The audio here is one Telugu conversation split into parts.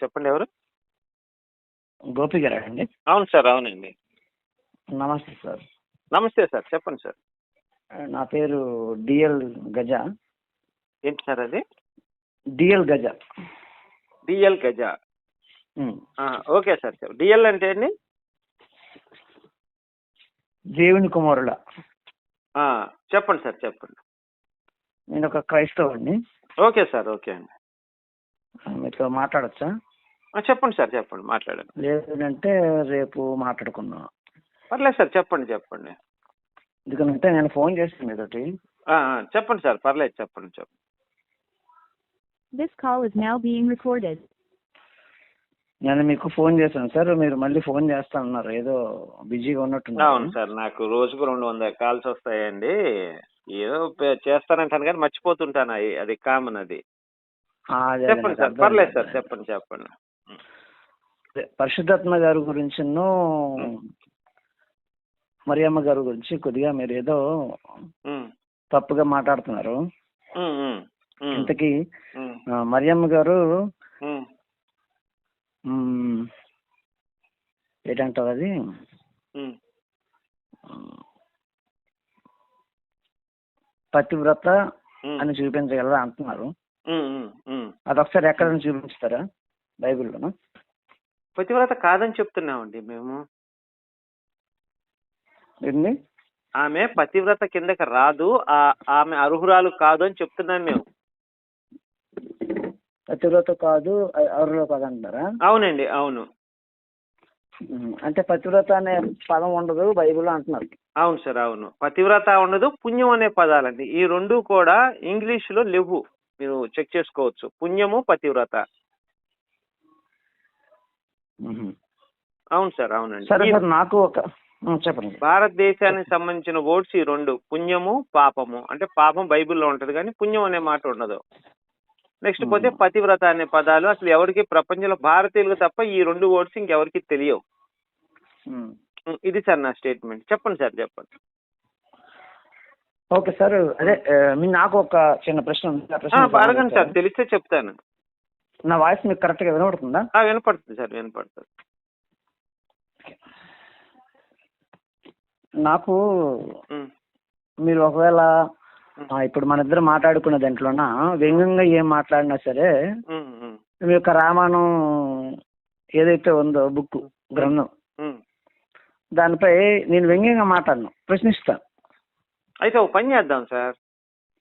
చెప్పండి ఎవరు? గోపి గారా అండి? అవును సార్, అవునండి. నమస్తే సార్. నమస్తే సార్, చెప్పండి సార్. నా పేరు డిఎల్ గజ. ఏంటి సార్ అది? డిఎల్ గజ. డిఎల్ గజ. Okay sir. డిఎల్ అంటే అండి? దేవుని కుమారుల. చెప్పండి సార్, చెప్పండి. నేను ఒక క్రైస్తవుడిని. ఓకే సార్, ఓకే అండి. మీతో మాట్లాడచ్చా? చెప్పండి సార్, చెప్పండి, మాట్లాడండి. లేదంటే రేపు మాట్లాడుకుందాం. పర్లేదు సార్, చెప్పండి చెప్పండి. ఎందుకంటే నేను ఫోన్ చేస్తాను మీతోటి. చెప్పండి సార్, పర్లేదు, చెప్పండి చెప్పండి. This call is now being recorded. నేను మీకు ఫోన్ చేశాను సార్, మీరు మళ్ళీ ఫోన్ చేస్తానన్నారు, ఏదో బిజీగా ఉన్నట్టు. అవును సార్, నాకు రోజుకు 200 కాల్స్ వస్తాయండి. ఏదో చేస్తానంటాను కానీ మర్చిపోతుంటాను, అది కామన్. అది చెప్పండి సార్, పర్లేదు సార్, చెప్పండి చెప్పండి. పరిశుద్ధాత్మ గారి గురించి మరియమ్మ గారి గురించి కొద్దిగా మీరు ఏదో తప్పుగా మాట్లాడుతున్నారు. ఇంతకీ మరియమ్మ గారు ఏంటంటారు అది, పతివ్రత అని చూపించగలరా అంటున్నారు. అదొకసారి ఎక్కడ చూపించుతారా బైబిల్లోనా? పతివ్రత కాదని చెప్తున్నామండి మేము. ఆమె పతివ్రత కిందకి రాదు, ఆమె అర్హురాలు కాదు అని చెప్తున్నాను మేము. పతివ్రత కాదు, అర్హురాలు కాదు అంటారా? అవునండి, అవును. అంటే పతివ్రత అనే పదం ఉండదు బైబిల్లో అంటున్నారు. అవును సార్, అవును. పతివ్రత ఉండదు, పుణ్యం అనే పదాలండి. ఈ రెండు కూడా ఇంగ్లీషులో లేవు, మీరు చెక్ చేసుకోవచ్చు. పుణ్యము, పతివ్రత. అవును సార్, అవునండి. నాకు ఒక చెప్పండి. భారతదేశానికి సంబంధించిన వర్డ్స్ ఈ రెండు, పుణ్యము, పాపము. అంటే పాపం బైబిల్లో ఉంటది కానీ పుణ్యం అనే మాట ఉండదు. నెక్స్ట్ పోతే పతివ్రత అనే పదాలు అసలు ఎవరికి ప్రపంచంలో భారతీయులకు తప్ప ఈ రెండు వర్డ్స్ ఇంకెవరికి తెలియవు. ఇది సార్ నా స్టేట్మెంట్. చెప్పండి సార్, చెప్పండి. ఓకే సార్, అదే నాకు ఒక చిన్న ప్రశ్న ఉంది. అడగండి సార్, తెలిస్తే చెప్తాను. నా వాయిస్ మీకు కరెక్ట్ గా వినపడుతుందా? వినపడుతుంది సార్, వినపడుతుంది. నాకు మీరు ఒకవేళ ఇప్పుడు మన ఇద్దరు మాట్లాడుకున్న దాంట్లోన వ్యంగ్యంగా ఏం మాట్లాడినా సరే, మీ యొక్క రామాయణం ఏదైతే ఉందో బుక్, గ్రంథం, దానిపై నేను వ్యంగ్యంగా మాట్లాడను, ప్రశ్నిస్తాను. అయితే ఒక పని చేద్దాం సార్.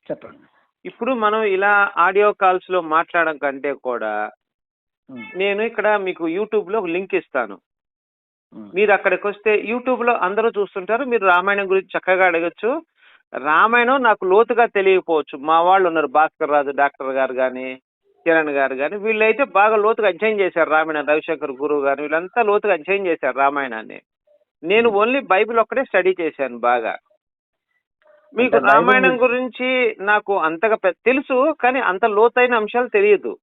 చెప్పండి. ఇప్పుడు మనం ఇలా ఆడియో కాల్స్ లో మాట్లాడడం కంటే కూడా నేను ఇక్కడ మీకు యూట్యూబ్ లో ఒక లింక్ ఇస్తాను. మీరు అక్కడికి వస్తే యూట్యూబ్ లో అందరూ చూస్తుంటారు, మీరు రామాయణం గురించి చక్కగా అడగచ్చు. రామాయణం నాకు లోతుగా తెలియకపోవచ్చు, మా వాళ్ళు ఉన్నారు, భాస్కర్ రాజు డాక్టర్ గారు కానీ, కిరణ్ గారు కానీ, వీళ్ళైతే బాగా లోతుగా అధ్యయనం చేశారు రామాయణం. రవిశంకర్ గురువు గారు, వీళ్ళంతా లోతుగా అధ్యయనం చేశారు రామాయణాన్ని. నేను ఓన్లీ బైబిల్ ఒక్కటే స్టడీ చేశాను బాగా. మీకు రామాయణం గురించి నాకు అంతగా తెలుసు కానీ అంత లోతైన అంశాలు తెలియదు.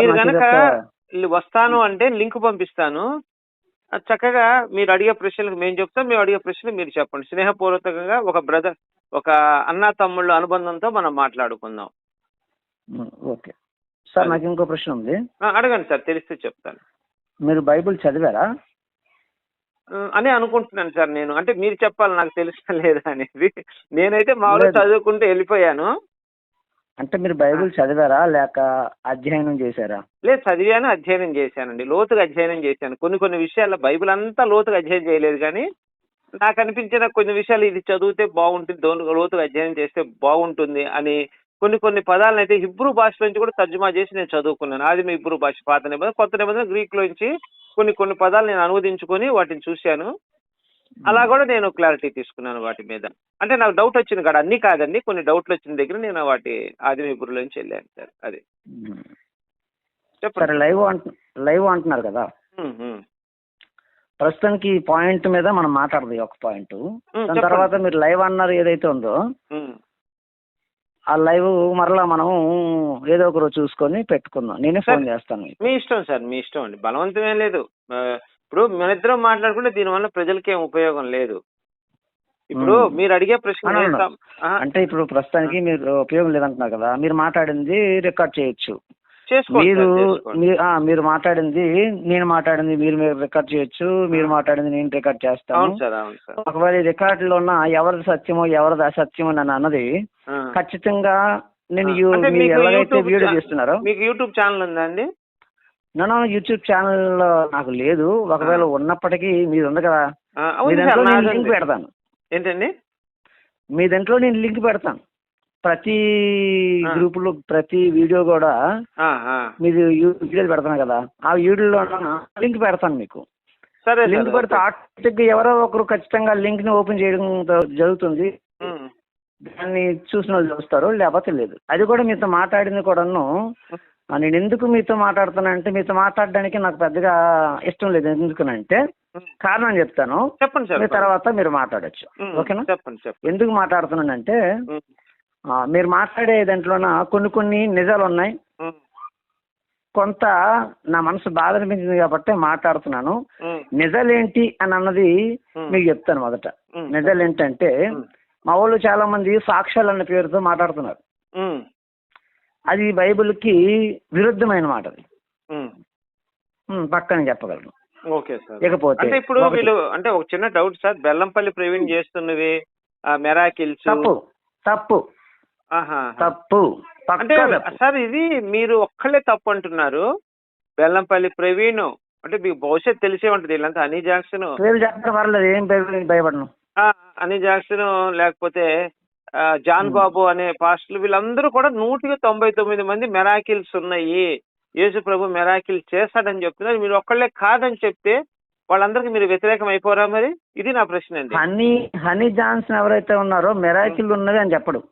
మీరు కనుక వస్తాను అంటే లింక్ పంపిస్తాను, చక్కగా మీరు అడిగే ప్రశ్నలకు మేము చెప్తాం, మేము అడిగే ప్రశ్నలు మీరు చెప్పండి. స్నేహపూర్వకంగా ఒక బ్రదర్, ఒక అన్నా తమ్ముళ్ళ అనుబంధంతో మనం మాట్లాడుకుందాం. ఓకే సార్, నాకు ఇంకో ప్రశ్న ఉంది. అడగండి సార్, తెలిస్తే చెప్తాను. మీరు బైబిల్ చదివారా అని అనుకుంటున్నాను సార్ నేను. అంటే మీరు చెప్పాలి నాకు తెలుసా లేదా అనేది. నేనైతే మామూలుగా చదువుకుంటూ వెళ్ళిపోయాను. అంటే మీరు బైబిల్ చదివారా లేక అధ్యయనం చేశారా? లేదు, చదివాను, అధ్యయనం చేశానండి, లోతుగా అధ్యయనం చేశాను. కొన్ని విషయాల్లో బైబిల్ అంతా లోతుగా అధ్యయనం చేయలేదు కానీ నాకు అనిపించిన కొన్ని విషయాలు ఇది చదివితే బాగుంటుంది, లోతుగా అధ్యయనం చేస్తే బాగుంటుంది అని కొన్ని పదాలను అయితే హిబ్రూ భాష నుంచి కూడా తర్జుమా చేసి నేను చదువుకున్నాను. ఆదిమ హిబ్రూ భాష, పాత నిబంధన, కొత్త నిబంధన గ్రీక్ లోంచి కొన్ని పదాలు నేను అనువదించుకొని వాటిని చూశాను. అలా కూడా నేను క్లారిటీ తీసుకున్నాను వాటి మీద. అంటే నాకు డౌట్ వచ్చింది కాదు, అన్ని కాదండి, కొన్ని డౌట్లు వచ్చిన దగ్గర నేను వాటి ఆదిమ హిబ్రూలోంచి వెళ్ళాను సార్. అది చెప్పండి. లైవ్ అంటున్నారు కదా, ప్రస్తుతానికి ఈ పాయింట్ మీద మనం మాట్లాడదు ఒక పాయింట్. దాని తర్వాత మీరు లైవ్ అన్నారు ఏదైతే ఉందో, ఆ లైవ్ మరలా మనం ఏదో ఒక రోజు చూసుకొని పెట్టుకుందాం. నేనే ఫోన్ చేస్తాను. మీ ఇష్టం సార్, మీ ఇష్టం అండి, బలవంతమే లేదు. ఇప్పుడు మన ఇద్దరం మాట్లాడుకుంటే దీనివల్ల ప్రజలకి ఏం ఉపయోగం లేదు. ఇప్పుడు మీరు అడిగే ప్రశ్న అంటే ఇప్పుడు ప్రస్తుతానికి మీరు ఉపయోగం లేదంటున్నారు కదా, మీరు మాట్లాడింది రికార్డ్ చేయొచ్చు. చేసుకోండి మీరు సార్, చేసుకోండి. మీరు మాట్లాడింది నేను మాట్లాడింది మీరు రికార్డ్ చేయొచ్చు, మీరు మాట్లాడింది నేను రికార్డ్ చేస్తాను. అవును సార్, అవును సార్. ఒకవేళ ఈ రికార్డులో ఉన్న ఎవరిది సత్యమో ఎవరిది అసత్యమో అని అన్నది ఖచ్చితంగా నేను అంటే మీరు మీకు ఎలాగైతే యూట్యూబ్ వీడియో చేస్తున్నారో మీకు యూట్యూబ్ ఛానల్ ఉందా అండి? నేను యూట్యూబ్ ఛానల్ నాకు లేదు. ఒకవేళ ఉన్నప్పటికీ మీది ఉంది కదా, మీ ఉంది దాంట్లో సార్, నేను నాది లింక్ ఉంది. పెడతాను. ఏంటండి? మీ దాంట్లో నేను లింక్ పెడతాను. ప్రతి గ్రూపులో ప్రతి వీడియో కూడా మీరు వీడియోలు పెడతాను కదా, ఆ వీడియోలో లింక్ పెడతాను మీకు. సరే, లింక్ పెడితే ఆటోమేటిక్ గా ఎవరో ఒకరు ఖచ్చితంగా లింక్ ని ఓపెన్ చేయడం జరుగుతుంది. దాన్ని చూసిన వాళ్ళు చూస్తారు, లేకపోతే లేదు. అది కూడా మీతో మాట్లాడింది కూడాను నేను ఎందుకు మీతో మాట్లాడుతానంటే, మీతో మాట్లాడడానికి నాకు పెద్దగా ఇష్టం లేదు. ఎందుకనంటే కారణం చెప్తాను, చెప్పండి సార్. తర్వాత మీరు మాట్లాడచ్చు. ఓకేనా? చెప్పండి. ఎందుకు మాట్లాడుతున్నానంటే మీరు మాట్లాడే దాంట్లోన కొన్ని నిజాలు ఉన్నాయి, కొంత నా మనసు బాధ అనిపించింది కాబట్టి మాట్లాడుతున్నాను. నిజాలు ఏంటి అని అన్నది మీకు చెప్తాను. మొదట నిజాలు ఏంటంటే, మా వాళ్ళు చాలా మంది సాక్ష్యాలు అన్న పేరుతో మాట్లాడుతున్నారు. అది బైబిల్కి విరుద్ధమైన మాట. అది పక్కన చెప్పగలను. Okay sir. ఇకపోతే అంటే ఇప్పుడు వీళ్ళు అంటే ఒక చిన్న డౌట్ సార్, బెల్లంపల్లి ప్రవీణ్ చేస్తున్నవి మెరాకిల్స్ తప్పు అంటే సార్, ఇది మీరు ఒక్కళ్ళే తప్పు అంటున్నారు. బెల్లంపల్లి ప్రవీణ్ అంటే మీకు భవిష్యత్తు తెలిసే ఉంటుంది. వీళ్ళంతా హనీ జాక్సన్, పర్లేదు, ఏం భయపడను. హనీ జాక్సన్ లేకపోతే జాన్ బాబు అనే పాస్టర్లు, వీళ్ళందరూ కూడా 199 మంది మెరాకిల్స్ ఉన్నాయి, యేసు ప్రభు మెరాకిల్ చేస్తాడని చెప్తున్నారు. మీరు ఒక్కళ్ళే కాదని చెప్తే వాళ్ళందరికీ మీరు వ్యతిరేకం అయిపోరా? మరి ఇది నా ప్రశ్న అండి. హనీ జాన్సన్ ఎవరైతే ఉన్నారో మెరాకిల్ ఉన్నది అని చెప్పడు.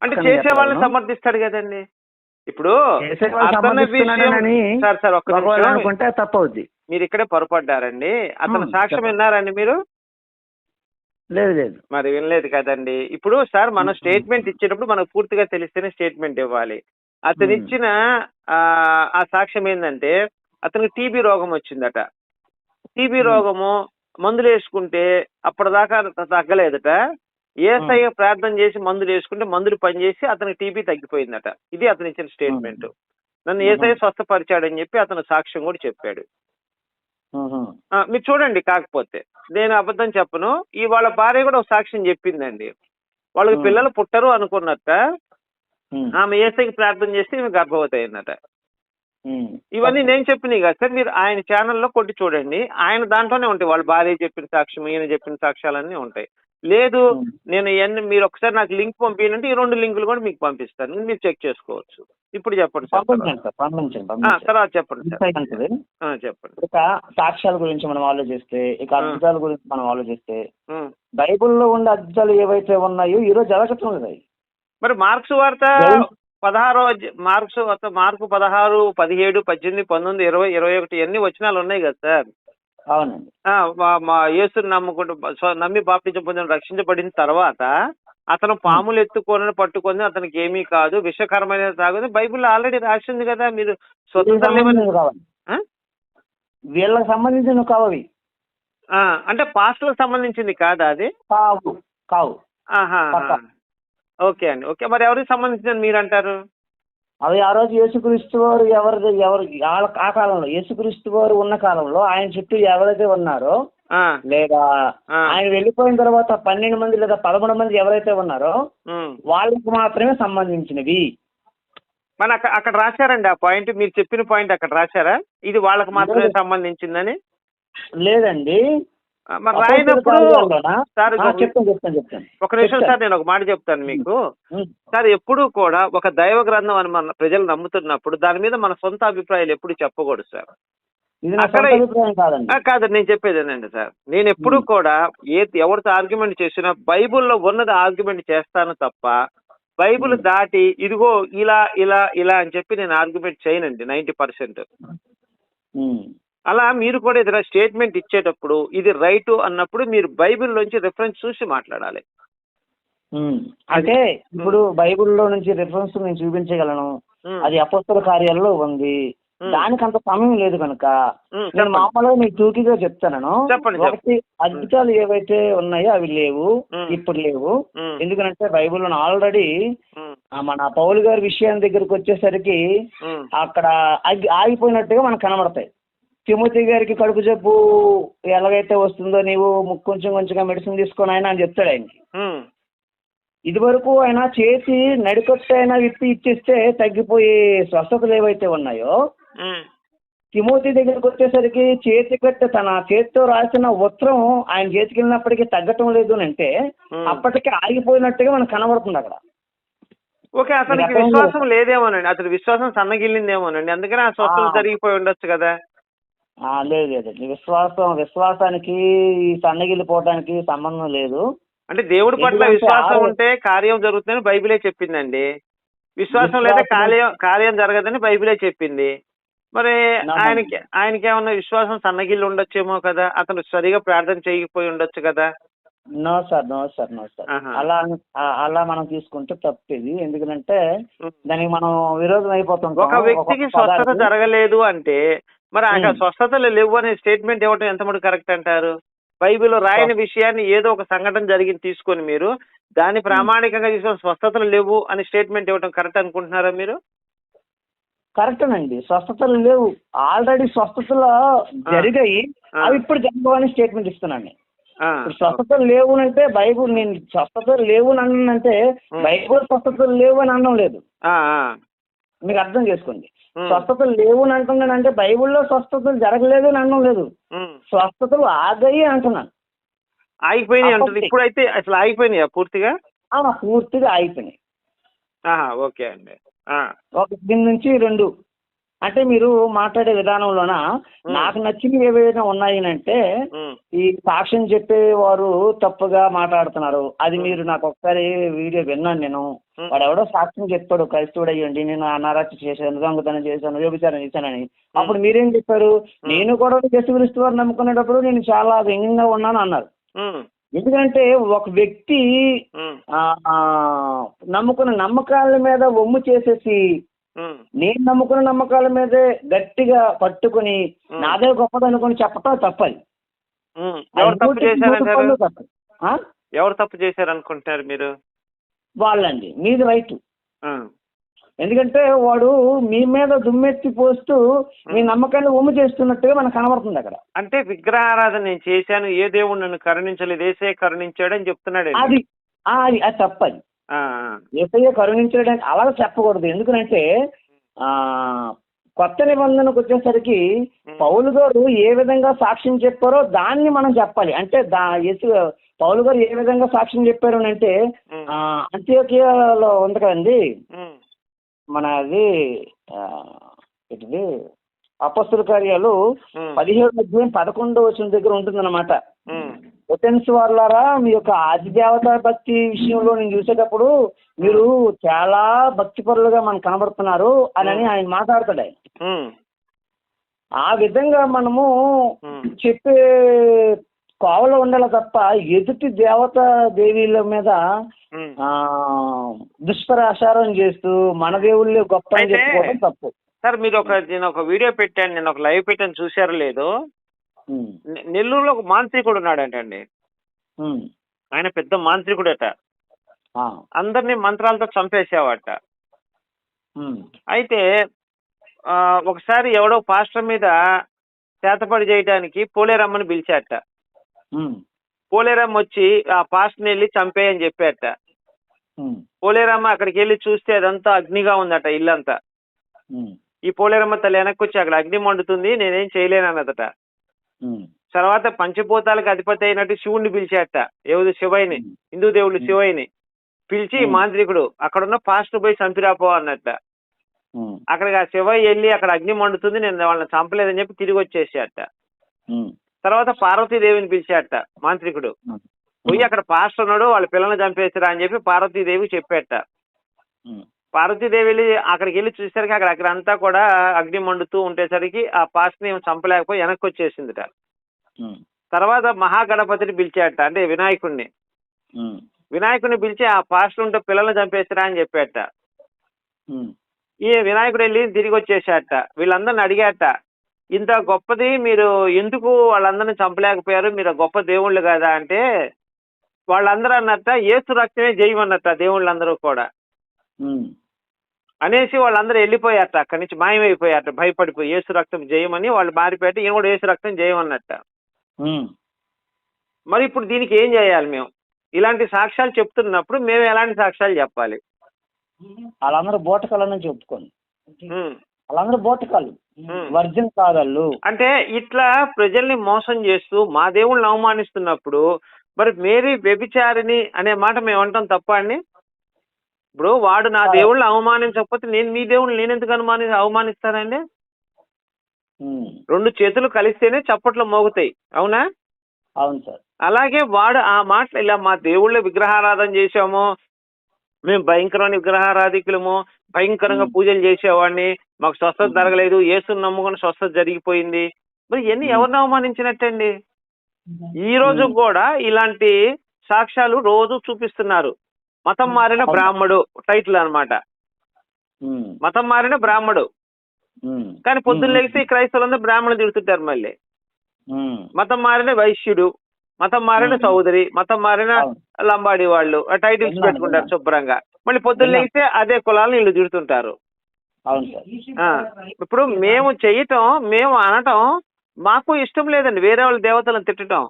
అంటే చేసే వాళ్ళని సమర్థిస్తాడు కదండి. ఇప్పుడు సార్ ఒక్క అనుకుంటే తప్పవుద్ది. మీరు ఇక్కడే పొరపడ్డారండి. అతను సాక్ష్యం విన్నారండి మీరు? లేదు. మరి వినలేదు కదండి. ఇప్పుడు సార్ మనం స్టేట్మెంట్ ఇచ్చేటప్పుడు మనకు పూర్తిగా తెలిస్తేనే స్టేట్మెంట్ ఇవ్వాలి. అతను ఇచ్చిన ఆ సాక్ష్యం ఏంటంటే, అతనికి టీబీ రోగం వచ్చిందట. టీబీ రోగము మందులు వేసుకుంటే అప్పటిదాకా తగ్గలేదట. యేసయ్య ప్రార్థన చేసి మందులు వేసుకుంటే మందులు పనిచేసి అతనికి టీబీ తగ్గిపోయిందట. ఇది అతను ఇచ్చిన స్టేట్మెంట్. నన్ను యేసయ్య స్వస్థపరిచాడని చెప్పి అతను సాక్ష్యం కూడా చెప్పాడు. మీరు చూడండి. కాకపోతే నేను అబద్ధం చెప్పను. వాళ్ళ భార్య కూడా ఒక సాక్ష్యం చెప్పిందండి. వాళ్ళకి పిల్లలు పుట్టరు అనుకున్నట్ట. ఆమె యేసయ్యకి ప్రార్థన చేస్తే ఈమె గర్భవతి అయిందట. ఇవన్నీ నేను చెప్పినవి కదా సార్. మీరు ఆయన ఛానల్లో కొట్టి చూడండి, ఆయన దాంట్లోనే ఉంటాయి. వాళ్ళ భార్య చెప్పిన సాక్ష్యం, ఈయన చెప్పిన సాక్ష్యాలన్నీ ఉంటాయి. లేదు నేను ఇవన్నీ మీరు ఒకసారి నాకు లింక్ పంపించంటే ఈ 2 లింకులు కూడా మీకు పంపిస్తాను, మీరు చెక్ చేసుకోవచ్చు. ఇప్పుడు చెప్పండి సార్. తర్వాత చెప్పండి సార్. చెప్పండి. ఇక సాక్ష్యాల గురించి మనం ఆలోచిస్తే, ఇక అద్భుతాల గురించి మనం ఆలోచిస్తే, బైబిల్లో ఉండే అద్భుతాలు ఏవైతే ఉన్నాయో ఈరోజు జరుగుతున్నాయి. మరి మార్క్స్ వార్త 16 మార్కు 16, 17, 18, 19, 20, 21 ఎన్ని వచనాలు ఉన్నాయి కదా సార్. అవునండి. మా యేసుని నమ్మి బాప్టిజం పొందిన రక్షించబడిన తర్వాత అతను పాములు పట్టుకొని అతనికి ఏమీ కాదు, విషకరమైన తాగుది బైబిల్లో ఆల్రెడీ రాసింది కదా. మీరు వీళ్ళకి సంబంధించిన కావు. అంటే పాస్టర్లకు సంబంధించింది కాదా అది? కావు. ఓకే అండి. ఓకే, మరి ఎవరికి సంబంధించిందని మీరు అంటారు? అవి ఆ రోజు యేసుక్రీస్తు వారు ఎవరు ఆ కాలంలో, యేసుక్రీస్తు వారు ఉన్న కాలంలో ఆయన చుట్టూ ఎవరైతే ఉన్నారో, లేదా ఆయన వెళ్ళిపోయిన తర్వాత 12 మంది లేదా 13 మంది ఎవరైతే ఉన్నారో వాళ్ళకి మాత్రమే సంబంధించినవి. మన అక్కడ రాశారండి ఆ పాయింట్, మీరు చెప్పిన పాయింట్ అక్కడ రాశారా? ఇది వాళ్ళకి మాత్రమే సంబంధించిందని? లేదండి. మరి రాయినప్పుడు సార్ చెప్తాను. ఒక నిమిషం సార్, నేను ఒక మాట చెప్తాను మీకు. సార్ ఎప్పుడు కూడా ఒక దైవ గ్రంథం అని మన ప్రజలు నమ్ముతున్నప్పుడు దాని మీద మన సొంత అభిప్రాయాలు ఎప్పుడు చెప్పకూడదు సార్. కాదు, నేను చెప్పేదేనండి సార్. నేను ఎప్పుడు కూడా ఎవరితో ఆర్గ్యుమెంట్ చేసినా బైబుల్లో ఉన్నది ఆర్గ్యుమెంట్ చేస్తాను తప్ప, బైబుల్ దాటి ఇదిగో ఇలా ఇలా ఇలా అని చెప్పి నేను ఆర్గ్యుమెంట్ చేయనండి 90%. అలా మీరు కూడా ఏదైనా స్టేట్మెంట్ ఇచ్చేటప్పుడు ఇది రైట్ అన్నప్పుడు మీరు బైబిల్లోంచి రిఫరెన్స్ చూసి మాట్లాడాలి. అంటే ఇప్పుడు బైబిల్లో నుంచి రిఫరెన్స్ నేను చూపించగలను, అది అపోస్తల కార్యాలలో ఉంది. దానికి అంత సమయం లేదు కనుక నేను మామూలుగా మీకు టూకీగా చెప్తాను. ఒకటి, అద్భుతాలు ఏవైతే ఉన్నాయో అవి లేవు, ఇప్పుడు లేవు. ఎందుకంటే బైబిల్లో ఆల్రెడీ మన పౌలు గారి విషయం దగ్గరికి వచ్చేసరికి అక్కడ ఆగిపోయినట్టుగా మనకు కనబడతాయి. తిమోతి గారికి కడుపు జబ్బు ఎలాగైతే వస్తుందో నీవు కొంచెం కొంచెంగా మెడిసిన్ తీసుకొని ఆయన అని చెప్తాడు ఆయనకి. ఇది వరకు ఆయన చేసి నడికొట్టి అయినా విప్పి ఇచ్చిస్తే తగ్గిపోయే స్వస్థతలు ఏవైతే ఉన్నాయో తిమోతి దగ్గరికి వచ్చేసరికి చేతి కట్ట తన చేతితో రాసిన ఉత్తరం ఆయన చేతికి వెళ్ళినప్పటికీ తగ్గటం లేదు అంటే అప్పటికే ఆగిపోయినట్టుగా మనకు కనబడుతుంది అక్కడ. ఓకే, అతనికి విశ్వాసం లేదేమోనండి, అతని విశ్వాసం సన్నగిల్లిందేమోనండి, అందుకని ఆ స్వస్థత జరిగిపోయి ఉండొచ్చు కదా. లేదు లేదండి, విశ్వాసానికి ఈ సన్నగిల్లిపోవడానికి సంబంధం లేదు. అంటే దేవుడి పట్ల విశ్వాసం ఉంటే కార్యం జరుగుతుందని బైబిలే చెప్పిందండి. విశ్వాసం లేదా కార్యం జరగదని బైబిలే చెప్పింది. మరి ఆయనకి ఏమన్నా విశ్వాసం సన్నగిల్లి ఉండొచ్చేమో కదా, అతను సరిగా ప్రార్థన చేయకపోయి ఉండొచ్చు కదా. నో సార్ అలా మనం తీసుకుంటే తప్పేది. ఎందుకంటే దానికి మనం విరోధం అయిపోతాం. ఒక వ్యక్తికి స్వస్థత జరగలేదు అంటే మరి అక్కడ స్వస్థతలు లేవు అనే స్టేట్మెంట్ ఇవ్వటం ఎంత మటుకు కరెక్ట్ అంటారు? బైబిల్లో రాయని విషయాన్ని ఏదో ఒక సంఘటన జరిగింది తీసుకొని మీరు దాన్ని ప్రామాణికంగా తీసుకొని స్వస్థతలు లేవు అని స్టేట్మెంట్ ఇవ్వటం కరెక్ట్ అనుకుంటున్నారా మీరు? కరెక్టేనండి, స్వస్థతలు లేవు, ఆల్రెడీ స్వస్థతలు జరిగాయి, అవి ఇప్పుడు జరగవని స్టేట్మెంట్ ఇస్తున్నాను. స్వస్థతలు లేవు అంటే బైబుల్, నేను స్వస్థతలు లేవు అని అన్నానంటే బైబుల్ స్వస్థతలు లేవు అని అనడం లేదు, మీకు అర్థం చేసుకోండి. స్వస్థతలు లేవు అని అంటున్నానంటే బైబుల్లో స్వస్థతలు జరగలేదు అని అనడం లేదు, స్వస్థతలు ఆగాయి అంటున్నాను. ఆగిపోయినాయి అంటుంది. ఇప్పుడైతే అసలు ఆగిపోయినాయా పూర్తిగా? పూర్తిగా ఆగిపోయినాయి. ఓకే అండి. దీని నుంచి 2 అంటే మీరు మాట్లాడే విధానంలోన నాకు నచ్చినవి ఏవైనా ఉన్నాయి అంటే ఈ సాక్ష్యం చెప్పేవారు తప్పుగా మాట్లాడుతున్నారు. అది మీరు నాకు ఒకసారి వీడియో విన్నాను నేను. వాడు ఎవడో సాక్ష్యం చెప్తాడు, క్రైస్తవుడు అయ్యండి, నేను అనారాచి చేశాను, దొంగతనం చేశాను, వ్యభిచారం చేశానని. అప్పుడు మీరేం చెప్పారు? నేను కూడా యేసుక్రీస్తు వారు నమ్ముకునేటప్పుడు నేను చాలా వ్యంగ్యంగా ఉన్నాను అన్నారు. ఎందుకంటే ఒక వ్యక్తి నమ్ముకున్న నమ్మకాల మీద ఒమ్ము చేసేసి నేను నమ్ముకున్న నమ్మకాల మీదే గట్టిగా పట్టుకుని నాదే గొప్పది అనుకుని చెప్పటం తప్పది. ఎవరు తప్పు చేశారు అనుకుంటున్నారు మీరు? వాళ్ళండి, మీది రైట్. ఎందుకంటే వాడు మీ మీద దుమ్మెత్తి పోస్తూ మీ నమ్మకాన్ని ఒమ్ము చేస్తున్నట్టుగా మనకు కనబడుతుంది అక్కడ. అంటే విగ్రహారాధన నేను చేశాను, ఏ దేవుడు నన్ను కరుణించలేదు, ఏసే కరుణించాడు అని చెప్తున్నాడు. అది తప్పది. ఏసయ్య కరుణించడానికి అలా చెప్పకూడదు. ఎందుకంటే కొత్త నిబంధనకు వచ్చేసరికి పౌలు గారు ఏ విధంగా సాక్ష్యం చెప్పారో దాన్ని మనం చెప్పాలి. అంటే పౌలు గారు ఏ విధంగా సాక్ష్యం చెప్పారు అంటే అంత్యోకియాలో ఉంది కదండి మన అది అపొస్తల కార్యాలు 17:11 దగ్గర ఉంటుందన్నమాట. ఒటెన్స్ వాళ్ళారా, మీ యొక్క ఆది దేవతా భక్తి విషయంలో నేను చూసేటప్పుడు మీరు చాలా భక్తిపరులుగా మనకు కనబడుతున్నారు అని ఆయన మాట్లాడతాడు. ఆయన ఆ విధంగా మనము చెప్పే కోవలో ఉండాలి తప్ప ఎదుటి దేవతా దేవీల మీద దుష్ప్రచారం చేస్తూ మన దేవుళ్ళే గొప్ప అని చెప్పుకోవడం తప్పు. సార్ మీరు నేను ఒక వీడియో పెట్టాను, నేను ఒక లైవ్ పెట్టాను, చూశారో లేదో. నెల్లూరులో ఒక మాంత్రికుడు ఉన్నాడంటండి. ఆయన పెద్ద మాంత్రికుడట, అందరినీ మంత్రాలతో చంపేసేవాట. అయితే ఒకసారి ఎవడో పాస్టర్ మీద చేతపడి చేయడానికి పోలేరమ్మని పిలిచాట. పోలేరమ్మ వచ్చి ఆ పాస్టర్ని వెళ్ళి చంపేయని చెప్పాట. పోలేరమ్మ అక్కడికి వెళ్ళి చూస్తే అదంతా అగ్నిగా ఉందట ఇల్లంతా. ఈ పోలేరమ్మ తల్లి వెనక్కి వచ్చి అక్కడ అగ్ని మండుతుంది, నేనేం చేయలేను అన్నదట. తర్వాత పంచభూతాలకు అధిపతి అయినట్టు శివుణ్ణి పిలిచాట, ఎవరు శివయ్యని, హిందూ దేవుడు శివయ్యని పిలిచి మాంత్రికుడు అక్కడున్న పాస్టర్ పోయి చంపిరాపో అన్నట్ట. అక్కడికి ఆ శివయ్య వెళ్ళి అక్కడ అగ్ని మండుతుంది, నేను వాళ్ళని చంపలేదని చెప్పి తిరిగి వచ్చేసాట. తర్వాత పార్వతీదేవిని పిలిచాట మాంత్రికుడు, పోయి అక్కడ పాస్టర్ ఉన్నాడు, వాళ్ళ పిల్లల్ని చంపేస్తారా అని చెప్పి పార్వతీదేవి చెప్పాట. పార్వతీదేవి వెళ్ళి అక్కడికి వెళ్ళి చూసేసరికి అక్కడ అంతా కూడా అగ్ని మండుతూ ఉండేసరికి ఆ పాస్టర్ని చంపలేకపోయి వెనక్కి వచ్చేసిందిట. తర్వాత మహాగణపతిని పిలిచాట, అంటే వినాయకుడిని. వినాయకుడిని పిలిచి ఆ పాస్టర్ ఉంటే పిల్లల్ని చంపేస్తారా అని చెప్పాట. ఈ వినాయకుడు వెళ్ళి తిరిగి వచ్చేసాట. వీళ్ళందరిని అడిగాట, ఇంత గొప్పది మీరు ఎందుకు వాళ్ళందరినీ చంపలేకపోయారు, మీరు గొప్ప దేవుళ్ళు కదా అంటే వాళ్ళందరూ అన్నట్ట యేసు రక్తమే జయమన్నట్ట దేవుళ్ళందరూ కూడా. అనేసి వాళ్ళందరూ వెళ్ళిపోయారట, అక్కడి నుంచి మాయమైపోయారట, భయపడిపోయి యేసు రక్తం జయమని వాళ్ళు మారిపోయారట. ఈయన కూడా యేసు రక్తం జయం అన్నట్ట. మరి ఇప్పుడు దీనికి ఏం చేయాలి మేము? ఇలాంటి సాక్ష్యాలు చెప్తున్నప్పుడు మేము ఎలాంటి సాక్ష్యాలు చెప్పాలి? వాళ్ళందరూ బోటకాలని చెప్పుకోండి, వాళ్ళందరూ బోటకాలు, వర్జన్ కాదళ్ళు. అంటే ఇట్లా ప్రజల్ని మోసం చేస్తూ మా దేవుళ్ళని అవమానిస్తున్నప్పుడు మరి మేరీ వ్యభిచారిణి అనే మాట మేము అంటాం తప్ప అండి? ఇప్పుడు వాడు నా దేవుళ్ళని అవమానించకపోతే నేను మీ దేవుళ్ళని నేనెందుకు అవమానిస్తానండి? రెండు చేతులు కలిస్తేనే చప్పట్లు మోగుతాయి, అవునా? అవును సార్. అలాగే వాడు ఆ మాటలు ఇలా మా దేవుళ్ళ విగ్రహారాధన చేసాము, మేము భయంకరమైన విగ్రహారాధికులము, భయంకరంగా పూజలు చేసేవాడిని, మాకు స్వస్థత జరగలేదు, యేసుని నమ్ముకుని స్వస్థత జరిగిపోయింది, మరి ఇవన్నీ ఎవరిని అవమానించినట్టండి? ఈ రోజు కూడా ఇలాంటి సాక్ష్యాలు రోజు చూపిస్తున్నారు. మతం మారిన బ్రాహ్మడు టైటిల్ అన్నమాట, మతం మారిన బ్రాహ్మడు. కానీ పొద్దున్న లేస్తే ఈ క్రైస్తవులందరూ బ్రాహ్మణులు తిడుతుంటారు. మళ్ళీ మతం మారిన వైశ్యుడు, మతం మారిన చౌదరి, మతం మారిన లంబాడి వాళ్ళు టైటిల్స్ పెట్టుకుంటారు శుభ్రంగా. మళ్ళీ పొద్దున్న లేస్తే అదే కులాలను వీళ్ళు తిడుతుంటారు. ఇప్పుడు మేము చేయటం, మేము అనటం మాకు ఇష్టం లేదండి, వేరే వాళ్ళ దేవతలను తిట్టడం.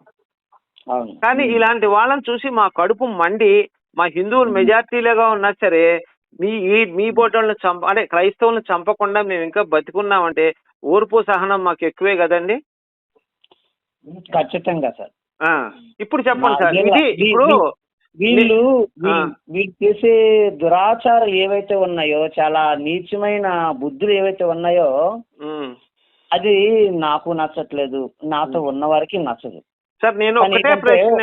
కానీ ఇలాంటి వాళ్ళని చూసి మా కడుపు మండి, మా హిందువులు మెజార్టీలుగా ఉన్నా సరే మీ బోటోళ్ళని అంటే క్రైస్తవులను చంపకుండా మేము ఇంకా బతికున్నామంటే ఓర్పు సహనం మాకు ఎక్కువే కదండి. ఖచ్చితంగా సార్. ఇప్పుడు చెప్పండి సార్, ఇది ఇప్పుడు వీళ్ళు చేసే దురాచారాలు ఏవైతే ఉన్నాయో, చాలా నీచమైన బుద్ధులు ఏవైతే ఉన్నాయో అది నాకు నచ్చట్లేదు, నాతో ఉన్న వారికి నచ్చదు సార్. నేను ఒకటే ప్రశ్న